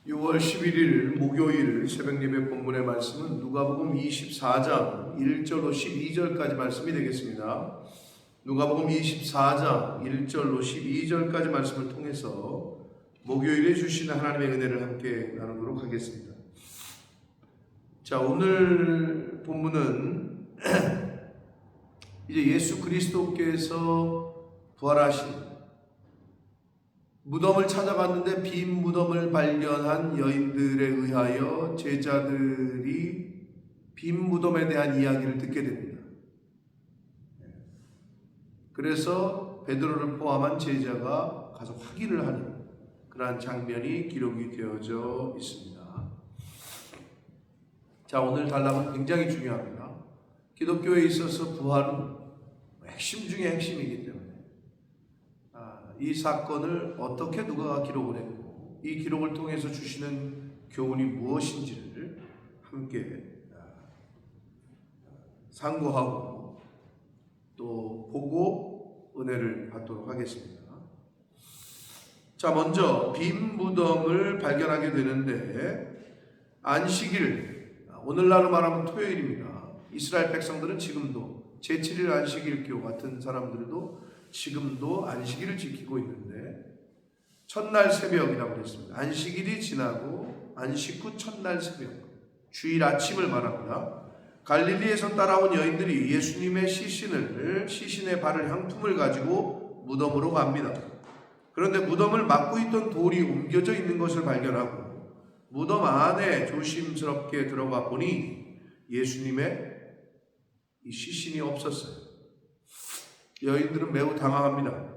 6월 11일 목요일 새벽예배 본문의 말씀은 누가복음 24장 1절로 12절까지 말씀이 되겠습니다. 누가복음 24장 1절로 12절까지 말씀을 통해서 목요일에 주시는 하나님의 은혜를 함께 나누도록 하겠습니다. 자, 오늘 본문은 이제 예수 그리스도께서 부활하신 무덤을 찾아갔는데 빈 무덤을 발견한 여인들에 의하여 제자들이 빈 무덤에 대한 이야기를 듣게 됩니다. 그래서 베드로를 포함한 제자가 가서 확인을 하는 그러한 장면이 기록이 되어져 있습니다. 자, 오늘 단락은 굉장히 중요합니다. 기독교에 있어서 부활은 핵심 중에 핵심이기 때문에 이 사건을 어떻게 누가 기록을 했고 이 기록을 통해서 주시는 교훈이 무엇인지를 함께 상고하고 또 보고 은혜를 받도록 하겠습니다. 자, 먼저 빈 무덤을 발견하게 되는데 안식일, 오늘날로 말하면 토요일입니다. 이스라엘 백성들은 지금도 제7일 안식일교 같은 사람들도 지금도 안식일을 지키고 있는데 첫날 새벽이라고 했습니다. 안식일이 지나고 안식 후 첫날 새벽, 주일 아침을 말합니다. 갈릴리에서 따라온 여인들이 예수님의 시신의 바를 향품을 가지고 무덤으로 갑니다. 그런데 무덤을 막고 있던 돌이 옮겨져 있는 것을 발견하고 무덤 안에 조심스럽게 들어가 보니 예수님의 이 시신이 없었어요. 여인들은 매우 당황합니다.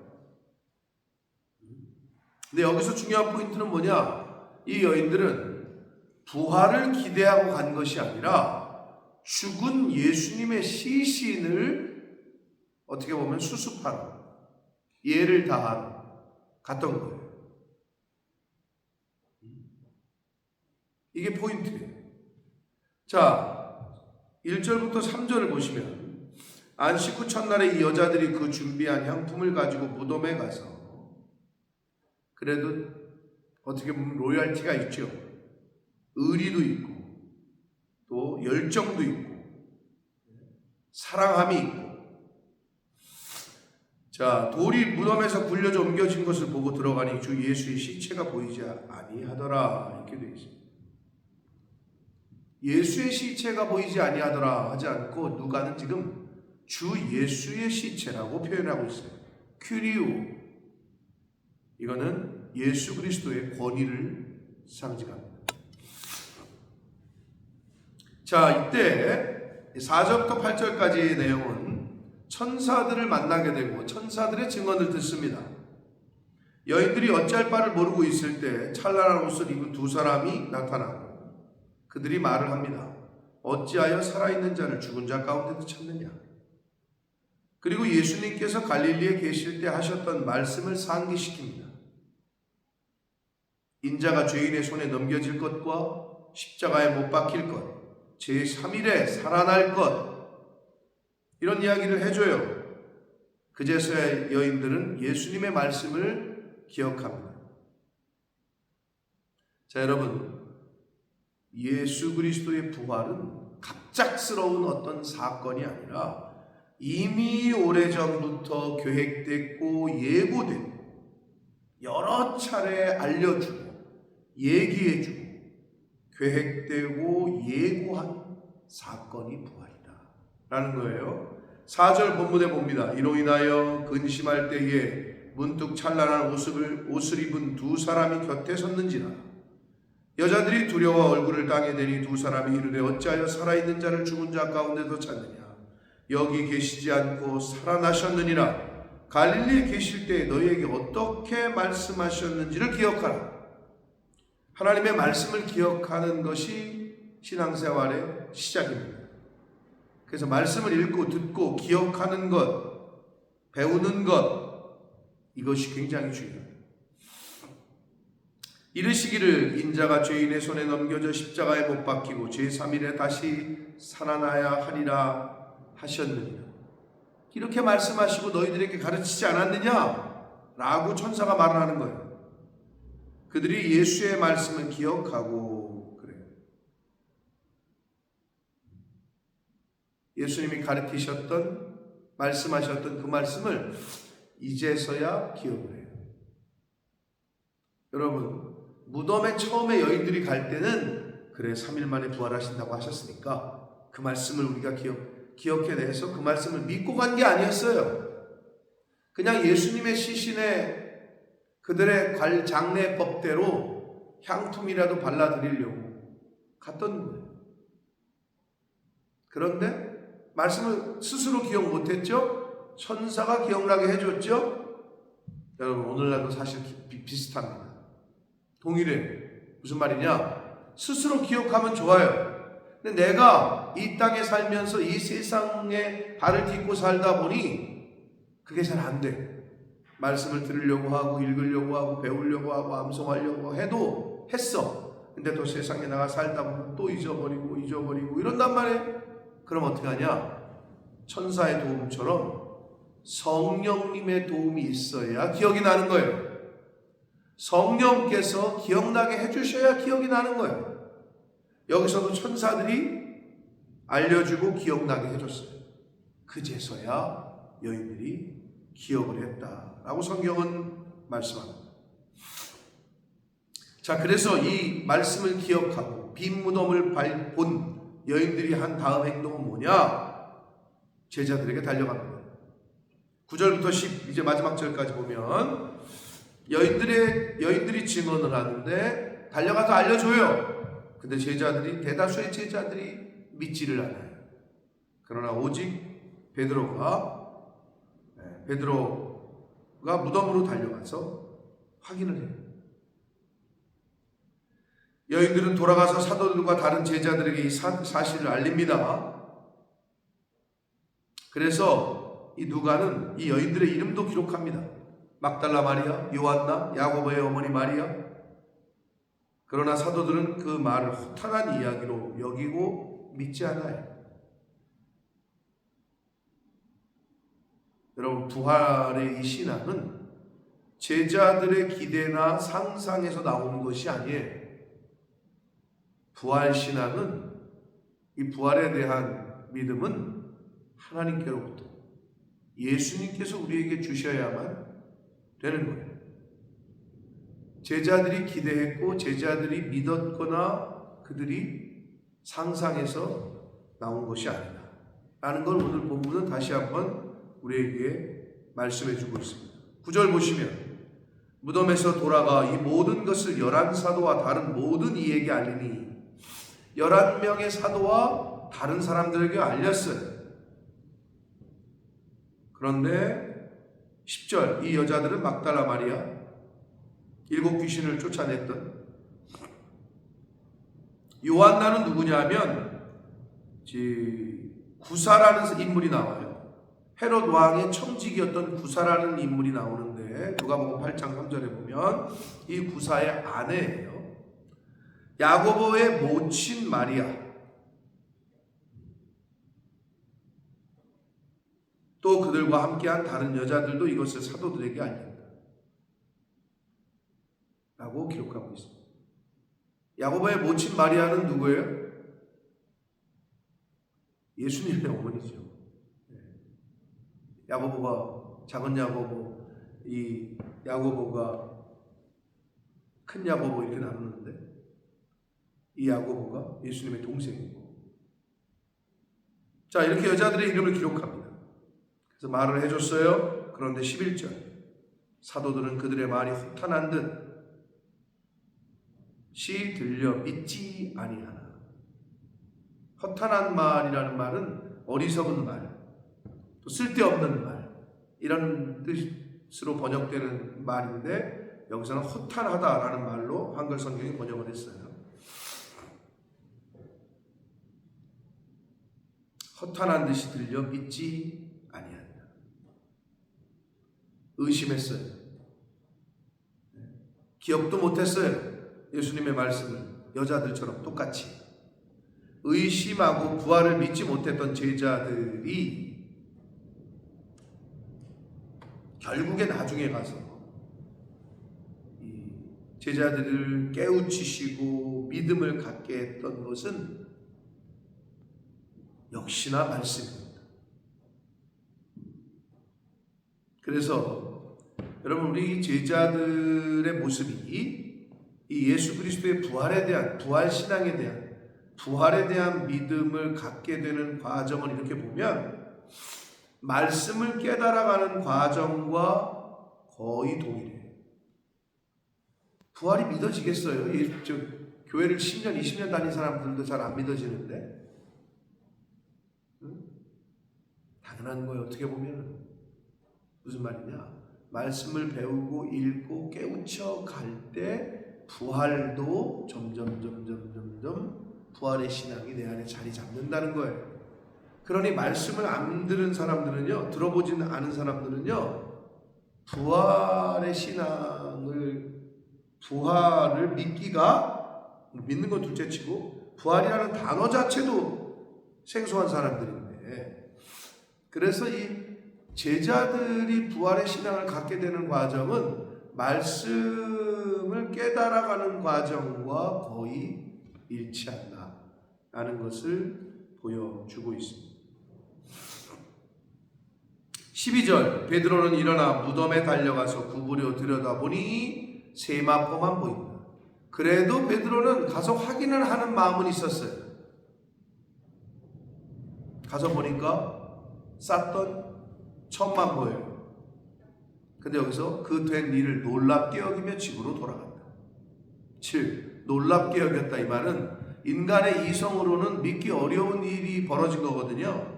근데 여기서 중요한 포인트는 뭐냐? 이 여인들은 부활을 기대하고 간 것이 아니라 죽은 예수님의 시신을 어떻게 보면 수습하러, 예를 다하러 갔던 거예요. 이게 포인트예요. 자, 1절부터 3절을 보시면 안식 후 첫날에 이 여자들이 그 준비한 향품을 가지고 무덤에 가서, 그래도 어떻게 보면 로열티가 있죠. 의리도 있고 또 열정도 있고 사랑함이 있고, 자, 돌이 무덤에서 굴려져 옮겨진 것을 보고 들어가니 주 예수의 시체가 보이지 아니하더라, 이렇게 되어 있습니다. 예수의 시체가 보이지 아니하더라 하지 않고 누가는 지금 주 예수의 시체라고 표현하고 있어요. 큐리오, 이거는 예수 그리스도의 권위를 상징합니다. 자, 이때 4절부터 8절까지의 내용은 천사들을 만나게 되고 천사들의 증언을 듣습니다. 여인들이 어찌할 바를 모르고 있을 때 찬란한 옷을 입은 두 사람이 나타나고 그들이 말을 합니다. 어찌하여 살아있는 자를 죽은 자 가운데도 찾느냐? 그리고 예수님께서 갈릴리에 계실 때 하셨던 말씀을 상기시킵니다. 인자가 죄인의 손에 넘겨질 것과 십자가에 못 박힐 것, 제3일에 살아날 것, 이런 이야기를 해줘요. 그제서야 여인들은 예수님의 말씀을 기억합니다. 자, 여러분, 예수 그리스도의 부활은 갑작스러운 어떤 사건이 아니라 이미 오래전부터 계획됐고 예고됐고 여러 차례 알려주고 얘기해주고 계획되고 예고한 사건이 부활이다 라는 거예요. 4절 본문에 봅니다. 이로 인하여 근심할 때에 문득 찬란한 옷을 입은 두 사람이 곁에 섰는지라. 여자들이 두려워 얼굴을 땅에 대니 두 사람이 이르되 어찌하여 살아있는 자를 죽은 자 가운데도 찾느냐? 여기 계시지 않고 살아나셨느니라. 갈릴리에 계실 때 너희에게 어떻게 말씀하셨는지를 기억하라. 하나님의 말씀을 기억하는 것이 신앙생활의 시작입니다. 그래서 말씀을 읽고 듣고 기억하는 것, 배우는 것, 이것이 굉장히 중요해요. 이르시기를 인자가 죄인의 손에 넘겨져 십자가에 못 박히고 제3일에 다시 살아나야 하리라 하셨느니라. 이렇게 말씀하시고 너희들에게 가르치지 않았느냐? 라고 천사가 말을 하는 거예요. 그들이 예수의 말씀을 기억하고 그래요. 예수님이 가르치셨던, 말씀하셨던 그 말씀을 이제서야 기억을 해요. 여러분, 무덤에 처음에 여인들이 갈 때는 그래 3일 만에 부활하신다고 하셨으니까 그 말씀을 우리가 기억해내서 그 말씀을 믿고 간 게 아니었어요. 그냥 예수님의 시신에 그들의 장례법대로 향품이라도 발라드리려고 갔던 거예요. 그런데 말씀을 스스로 기억 못했죠? 천사가 기억나게 해줬죠? 여러분, 오늘날도 사실 비슷합니다. 동일해. 무슨 말이냐? 스스로 기억하면 좋아요. 근데 내가 이 땅에 살면서 이 세상에 발을 딛고 살다 보니 그게 잘 안 돼. 말씀을 들으려고 하고 읽으려고 하고 배우려고 하고 암송하려고 해도 했어. 근데 또 세상에 나가 살다 보면 또 잊어버리고 이런단 말이에요. 그럼 어떻게 하냐? 천사의 도움처럼 성령님의 도움이 있어야 기억이 나는 거예요. 성령께서 기억나게 해주셔야 기억이 나는 거예요. 여기서도 천사들이 알려주고 기억나게 해줬어요. 그제서야 여인들이 기억을 했다라고 성경은 말씀합니다. 자, 그래서 이 말씀을 기억하고 빈 무덤을 본 여인들이 한 다음 행동은 뭐냐? 제자들에게 달려갑니다. 9절부터 10 이제 마지막 절까지 보면 여인들이 증언을 하는데 달려가서 알려줘요. 근데 대다수의 제자들이 믿지를 않아요. 그러나 오직 베드로가 무덤으로 달려가서 확인을 해요. 여인들은 돌아가서 사도들과 다른 제자들에게 이 사실을 알립니다. 그래서 이 누가는 이 여인들의 이름도 기록합니다. 막달라 마리아, 요한나, 야고보의 어머니 마리아. 그러나 사도들은 그 말을 허탄한 이야기로 여기고 믿지 않아요. 여러분, 부활의 이 신앙은 제자들의 기대나 상상에서 나오는 것이 아니에요. 부활 신앙은, 이 부활에 대한 믿음은 하나님께로부터 예수님께서 우리에게 주셔야만 되는 거예요. 제자들이 기대했고 제자들이 믿었거나 그들이 상상해서 나온 것이 아니다 라는 걸 오늘 본문은 다시 한번 우리에게 말씀해 주고 있습니다. 9절 보시면 무덤에서 돌아가 이 모든 것을 11사도와 다른 모든 이에게 알리니 11명의 사도와 다른 사람들에게 알렸어요. 그런데 10절 이 여자들은 막달라 마리아, 7 귀신을 쫓아냈던 요한나는 누구냐면 구사라는 인물이 나와요. 헤롯 왕의 청직이었던 구사라는 인물이 나오는데 누가복음 8장 3절에 보면 이 구사의 아내예요. 야고보의 모친 마리아, 또 그들과 함께한 다른 여자들도 이것을 사도들에게 알린다 라고 기록하고 있습니다. 야고보의 모친 마리아는 누구예요? 예수님의 어머니죠. 야고보가, 작은 야고보, 이 야고보가 큰 야고보 이렇게 나누는데 이 야고보가 예수님의 동생이고, 자, 이렇게 여자들의 이름을 기록합니다. 그래서 말을 해줬어요. 그런데 11절 사도들은 그들의 말이 허탄한 듯이 들려 믿지 아니하나. 허탄한 말이라는 말은 어리석은 말, 또 쓸데없는 말, 이런 뜻으로 번역되는 말인데 여기서는 허탄하다라는 말로 한글 성경이 번역을 했어요. 허탄한 듯이 들려 믿지 아니한다. 의심했어요. 기억도 못했어요. 예수님의 말씀을 여자들처럼 똑같이 의심하고 부활을 믿지 못했던 제자들이 결국에 나중에 가서 제자들을 깨우치시고 믿음을 갖게 했던 것은 역시나 말씀입니다. 그래서 여러분, 우리 제자들의 모습이 이 예수 그리스도의 부활에 대한, 부활신앙에 대한, 부활에 대한 믿음을 갖게 되는 과정을 이렇게 보면 말씀을 깨달아가는 과정과 거의 동일해요. 부활이 믿어지겠어요? 교회를 10년, 20년 다닌 사람들도 잘 안 믿어지는데, 당연한 거예요. 어떻게 보면 무슨 말이냐? 말씀을 배우고 읽고 깨우쳐 갈 때 부활도 점점 부활의 신앙이 내 안에 자리 잡는다는 거예요. 그러니 말씀을 안 들은 사람들은요, 들어보지는 않은 사람들은요, 부활의 신앙을, 부활을 믿는 건 둘째치고 부활이라는 단어 자체도 생소한 사람들인데, 그래서 이 제자들이 부활의 신앙을 갖게 되는 과정은 말씀을 깨달아가는 과정과 거의 일치한다라는 것을 보여주고 있습니다. 12절, 베드로는 일어나 무덤에 달려가서 구부려 들여다보니 세마포만 보인다. 그래도 베드로는 가서 확인을 하는 마음은 있었어요. 가서 보니까 쌌던 천만 보여요. 근데 여기서 그 된 일을 놀랍게 여기며 집으로 돌아간다. 7. 놀랍게 여겼다. 이 말은 인간의 이성으로는 믿기 어려운 일이 벌어진 거거든요.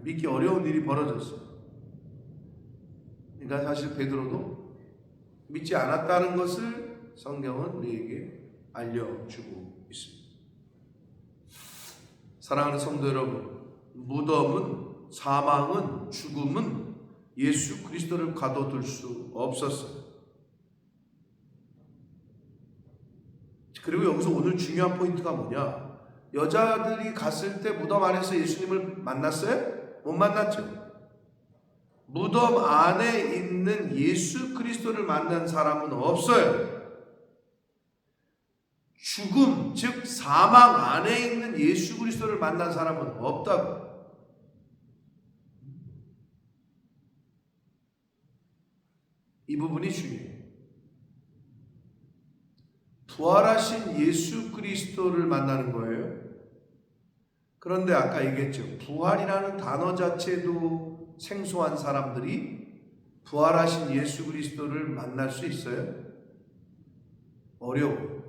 믿기 어려운 일이 벌어졌어. 그러니까 사실 베드로도 믿지 않았다는 것을 성경은 우리에게 알려주고 있습니다. 사랑하는 성도 여러분, 무덤은, 사망은, 죽음은 예수 그리스도를 가둬둘 수 없었어요. 그리고 여기서 오늘 중요한 포인트가 뭐냐? 여자들이 갔을 때 무덤 안에서 예수님을 만났어요? 못 만났죠. 무덤 안에 있는 예수 그리스도를 만난 사람은 없어요. 죽음, 즉 사망 안에 있는 예수 그리스도를 만난 사람은 없다고. 이 부분이 중요해요. 부활하신 예수 그리스도를 만나는 거예요. 그런데 아까 얘기했죠. 부활이라는 단어 자체도 생소한 사람들이 부활하신 예수 그리스도를 만날 수 있어요? 어려워요.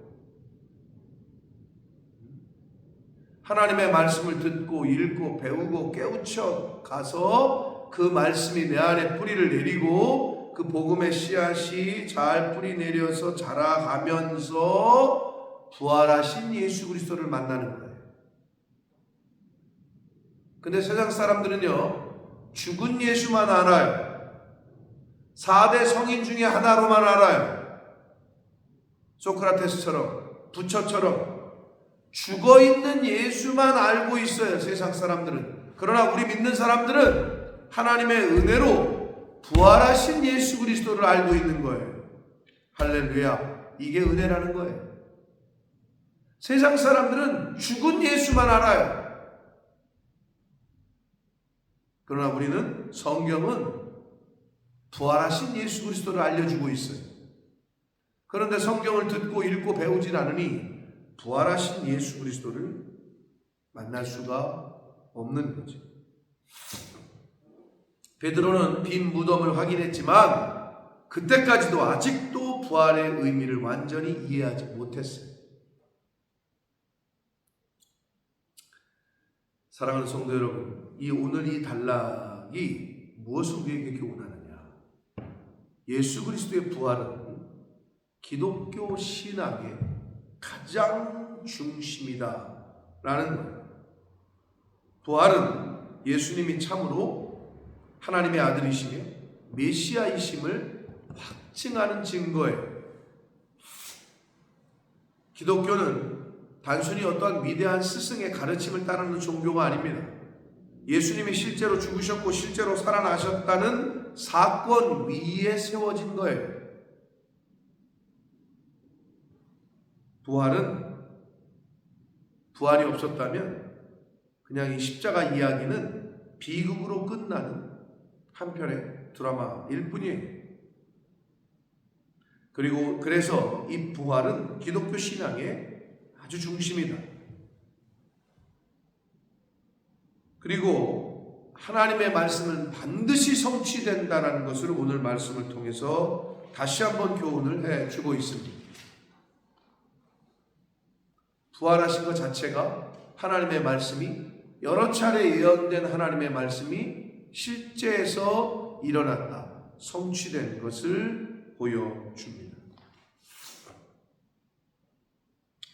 하나님의 말씀을 듣고 읽고 배우고 깨우쳐 가서 그 말씀이 내 안에 뿌리를 내리고 그 복음의 씨앗이 잘 뿌리 내려서 자라가면서 부활하신 예수 그리스도를 만나는 거예요. 근데 세상 사람들은요, 죽은 예수만 알아요. 4대 성인 중에 하나로만 알아요. 소크라테스처럼, 부처처럼 죽어있는 예수만 알고 있어요, 세상 사람들은. 그러나 우리 믿는 사람들은 하나님의 은혜로 부활하신 예수 그리스도를 알고 있는 거예요. 할렐루야. 이게 은혜라는 거예요. 세상 사람들은 죽은 예수만 알아요. 그러나 우리는, 성경은 부활하신 예수 그리스도를 알려주고 있어요. 그런데 성경을 듣고 읽고 배우질 않으니 부활하신 예수 그리스도를 만날 수가 없는 거죠. 베드로는 빈 무덤을 확인했지만 그때까지도 아직도 부활의 의미를 완전히 이해하지 못했어요. 사랑하는 성도 여러분, 오늘 이 단락이 무엇을 우리에게 교훈하느냐? 예수 그리스도의 부활은 기독교 신학의 가장 중심이다라는 거예요. 부활은 예수님이 참으로 하나님의 아들이시며 메시아이심을 확증하는 증거예요. 기독교는 단순히 어떠한 위대한 스승의 가르침을 따르는 종교가 아닙니다. 예수님이 실제로 죽으셨고 실제로 살아나셨다는 사건 위에 세워진 거예요. 부활이 없었다면 그냥 이 십자가 이야기는 비극으로 끝나는 한편의 드라마일 뿐이에요. 그리고 그래서 이 부활은 기독교 신앙의 아주 중심이다. 그리고 하나님의 말씀은 반드시 성취된다는 것을 오늘 말씀을 통해서 다시 한번 교훈을 해주고 있습니다. 부활하신 것 자체가 하나님의 말씀이 여러 차례 예언된 하나님의 말씀이 실제에서 일어났다, 성취된 것을 보여줍니다.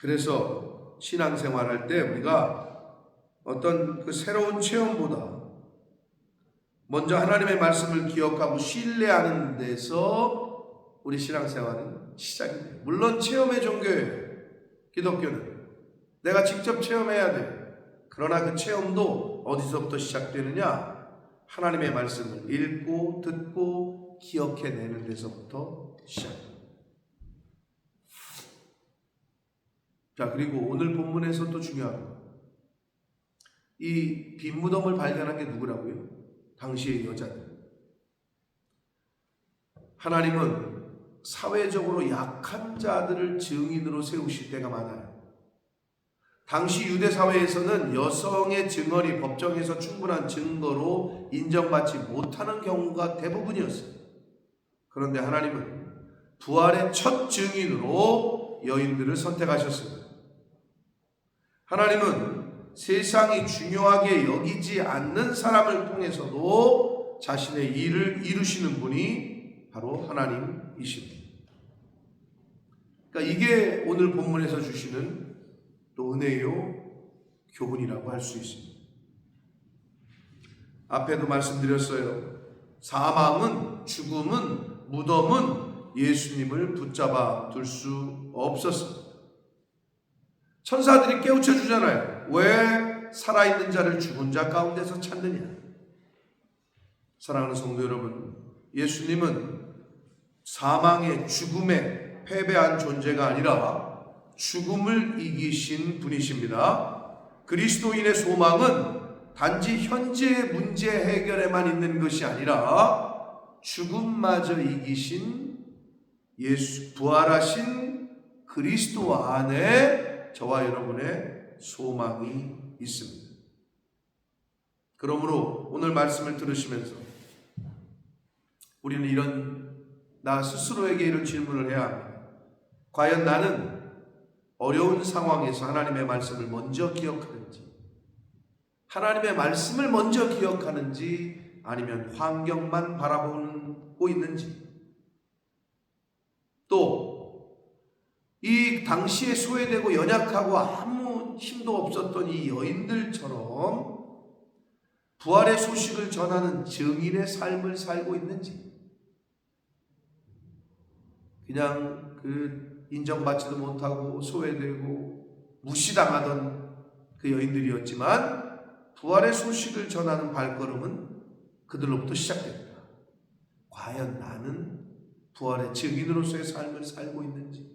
그래서 신앙생활할 때 우리가 어떤 그 새로운 체험보다 먼저 하나님의 말씀을 기억하고 신뢰하는 데서 우리 신앙생활은 시작이 돼요. 물론 체험의 종교예요. 기독교는 내가 직접 체험해야 돼요. 그러나 그 체험도 어디서부터 시작되느냐? 하나님의 말씀을 읽고 듣고 기억해내는 데서부터 시작됩니다. 자, 그리고 오늘 본문에서 또 중요한 거, 이 빈 무덤을 발견한 게 누구라고요? 당시의 여자들. 하나님은 사회적으로 약한 자들을 증인으로 세우실 때가 많아요. 당시 유대 사회에서는 여성의 증언이 법정에서 충분한 증거로 인정받지 못하는 경우가 대부분이었어요. 그런데 하나님은 부활의 첫 증인으로 여인들을 선택하셨습니다. 하나님은 세상이 중요하게 여기지 않는 사람을 통해서도 자신의 일을 이루시는 분이 바로 하나님이십니다. 그러니까 이게 오늘 본문에서 주시는 또 은혜요 교훈이라고 할 수 있습니다. 앞에도 말씀드렸어요. 사망은, 죽음은, 무덤은 예수님을 붙잡아 둘 수 없었습니다. 천사들이 깨우쳐 주잖아요. 왜 살아있는 자를 죽은 자 가운데서 찾느냐? 사랑하는 성도 여러분, 예수님은 사망의, 죽음에 패배한 존재가 아니라 죽음을 이기신 분이십니다. 그리스도인의 소망은 단지 현재의 문제 해결에만 있는 것이 아니라 죽음마저 이기신 예수, 부활하신 그리스도 안에 저와 여러분의 소망이 있습니다. 그러므로 오늘 말씀을 들으시면서 우리는 나 스스로에게 이런 질문을 해야 합니다. 과연 나는 어려운 상황에서 하나님의 말씀을 먼저 기억하는지, 하나님의 말씀을 먼저 기억하는지, 아니면 환경만 바라보고 있는지, 또 이 당시에 소외되고 연약하고 아무 힘도 없었던 이 여인들처럼 부활의 소식을 전하는 증인의 삶을 살고 있는지, 그냥 인정받지도 못하고 소외되고 무시당하던 그 여인들이었지만 부활의 소식을 전하는 발걸음은 그들로부터 시작됩니다. 과연 나는 부활의 증인으로서의 삶을 살고 있는지,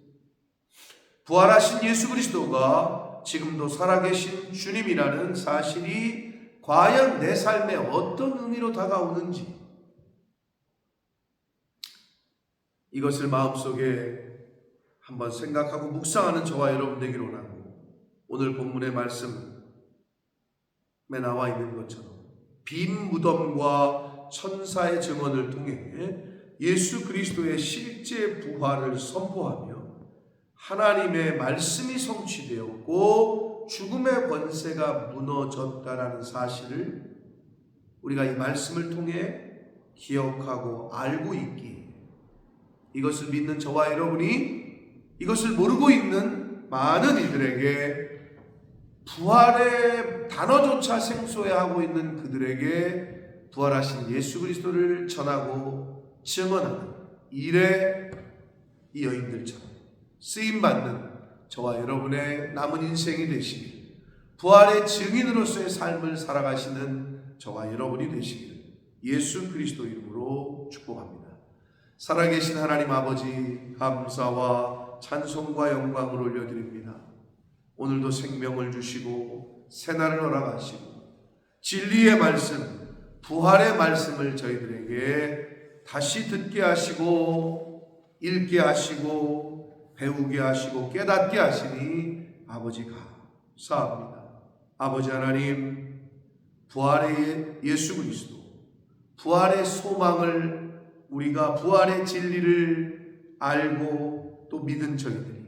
부활하신 예수 그리스도가 지금도 살아계신 주님이라는 사실이 과연 내 삶에 어떤 의미로 다가오는지, 이것을 마음속에 한번 생각하고 묵상하는 저와 여러분 되기를 원하고, 오늘 본문의 말씀에 나와 있는 것처럼 빈 무덤과 천사의 증언을 통해 예수 그리스도의 실제 부활을 선포하며 하나님의 말씀이 성취되었고 죽음의 권세가 무너졌다라는 사실을 우리가 이 말씀을 통해 기억하고 알고 있기에, 이것을 믿는 저와 여러분이 이것을 모르고 있는 많은 이들에게, 부활의 단어조차 생소해하고 있는 그들에게 부활하신 예수 그리스도를 전하고 증언하는 일에 이 여인들처럼 쓰임받는 저와 여러분의 남은 인생이 되시길, 부활의 증인으로서의 삶을 살아가시는 저와 여러분이 되시길 예수 그리스도 이름으로 축복합니다. 살아계신 하나님 아버지, 감사와 찬송과 영광을 올려드립니다. 오늘도 생명을 주시고 새날을 허락하시고 진리의 말씀, 부활의 말씀을 저희들에게 다시 듣게 하시고 읽게 하시고 배우게 하시고 깨닫게 하시니 아버지 감사합니다. 아버지 하나님, 부활의 예수 그리스도, 부활의 소망을 우리가 부활의 진리를 알고 또 믿은 저희들이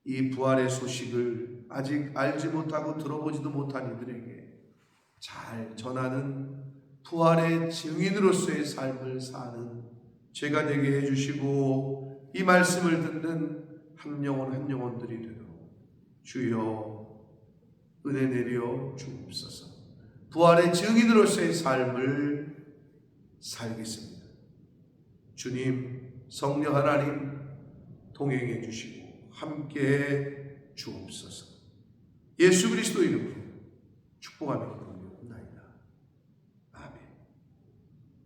이 부활의 소식을 아직 알지 못하고 들어보지도 못한 이들에게 잘 전하는 부활의 증인으로서의 삶을 사는 죄가 되게 해주시고 이 말씀을 듣는 한 영혼 한 영혼들이 되도록 주여 은혜 내려 주옵소서. 부활의 증인으로서의 삶을 살겠습니다. 주님, 성령 하나님 동행해 주시고 함께해 주옵소서. 예수 그리스도 이름으로 축복하며 기도합니다.